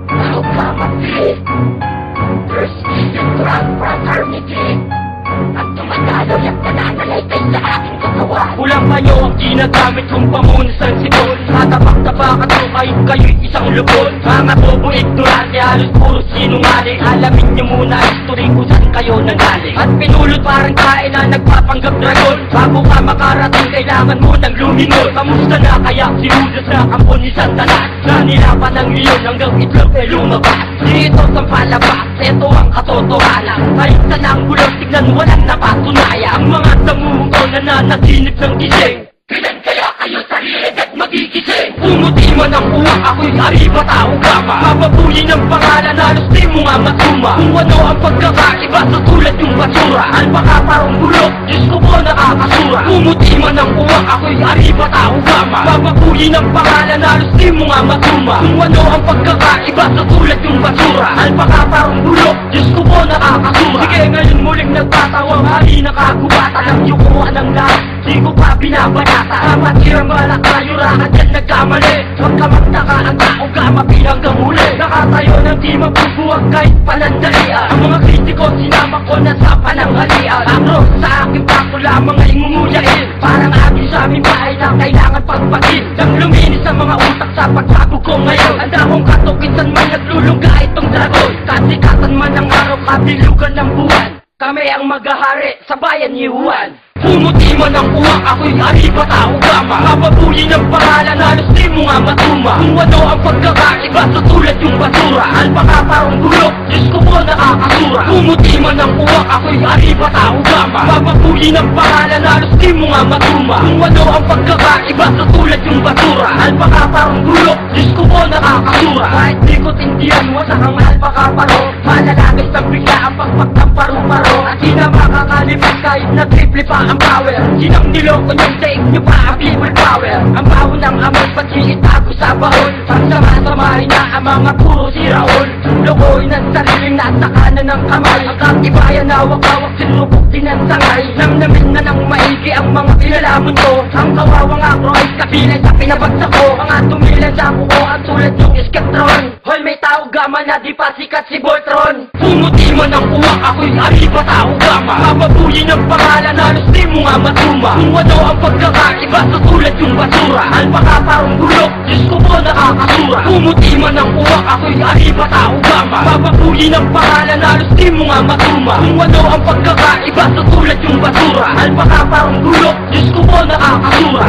Thou promised there's a grand fraternity at tumataloy at nananalaytay sa aking katawan. Kulang kayo ang ginagamit kong pamunasan sipon. Tatabak-tabak at kahit kayo'y isang lubon. Mga bobo ignorante, halos puro sinungaling. Alamin niyo muna history kung saan kayo nanggaling. At pinulot parang tae na nagpapanggap dragon. Bago ka makarating kailangan mo nang lumingon. Kamusta na kaya si Judas na kampon ni Santanas? Na nilapan ng leon hanggang itlog ay lumabas. Dito sa palabas, ito ang katotohanan. Kahit saan ang bulot, tignan walang napatunayan. Ang mga damuho na nanaginip ng gising. Kailan kaya kayo sarili at magigising? Pumuti man ang uwak, ako'y ariba tao gama. Mapabuyin ang pangalan, halos di mo nga matuma. Kung ano ang pagkakaiba sa tulad yung basura. Alpaka parang bulok, Diyos ko po nakakasura. Pumuti man ang uwak, ako'y ariba tao gama. Mapabuyin ang pangalan, halos di mo nga matuma. Kung ano ang pagkakaiba sa tulad yung basura. Alpaka parang bulok, Diyos ko po nakakasura. Sige ngayon muling nagtatawang hari nakagubata. Ng yukuhan ng lahat, di ko pa binabanata. Amat hirang balak tayo rakat dyan nagkamali. Huwag ka magtaka ang tao gama bilang gamuli. Nakatayo ng di mabubuwag kahit panandalian. Ang mga kritiko sinama ko na sa pananghalian. Akro sa aking bako lamang ay ngumuyain. Parang agin sa aming bahay na kailangan pagpagin. Nang luminis ang mga utak sa pagsago ko ngayon. Ang dahong katukisan man naglulungga itong dragon. Kasikatan man ang araw kabilugan ng buwan. Kami ang maghahari sa bayan ni Juan. Pumuti man ang uwak, ako'y ariba tao gama. Mapabuyin ang pangalan, halos di mo nga matuma. Kung ano ang pagkakaiba sa tulad yung basura. Alpaka parang bulok, Diyos ko po nakakasura. Pumuti man ang uwak, ako'y ariba tao gama. Mapabuyin ang pangalan, halos di mo nga matuma. Kung ano ang pagkakaiba sa tulad yung basura. Alpaka parang bulok, Diyos ko po nakakasura. Kahit di ko tindihan, wasa kang alpaka paro. Malalagay sa bigla ang pagpagtang paru-paro. At di na makakalipas kahit na triple pa ang power. Sinang niloko niyong daig niyo pa ang people power. Ang baho ng amoy pati itago sa bahon. Pagsama-samahin na ang mga puro siraon. Lokohin ang sariling nasa kanan ng kamay. Ang katibayan na wag-awak sinubok din ang sangay. Namnamin na ng maigi ang mga pinalaman ko. Ang kawawang akro ay kabilay sa pinabagsak ko. Mga tumilan sa kuko at sulat yung iskatron. Hoy may tao gama na di pa sikat si Voltron. Pumuti man ang uwak, ako'y ariba tao gama. Mapabuyin ang pangalan, halos di mo nga matuma. Kung ano ang pagkakaiba sa tulad yung basura. Alpaka parang bulok, Diyos ko po nakakasura. Pumuti man ang uwak, ako'y ariba tao gama. Mapabuyin ang pangalan, halos di mo nga matuma. Kung ano ang pagkakaiba sa tulad yung basura. Alpaka parang bulok, Diyos ko po nakakasura.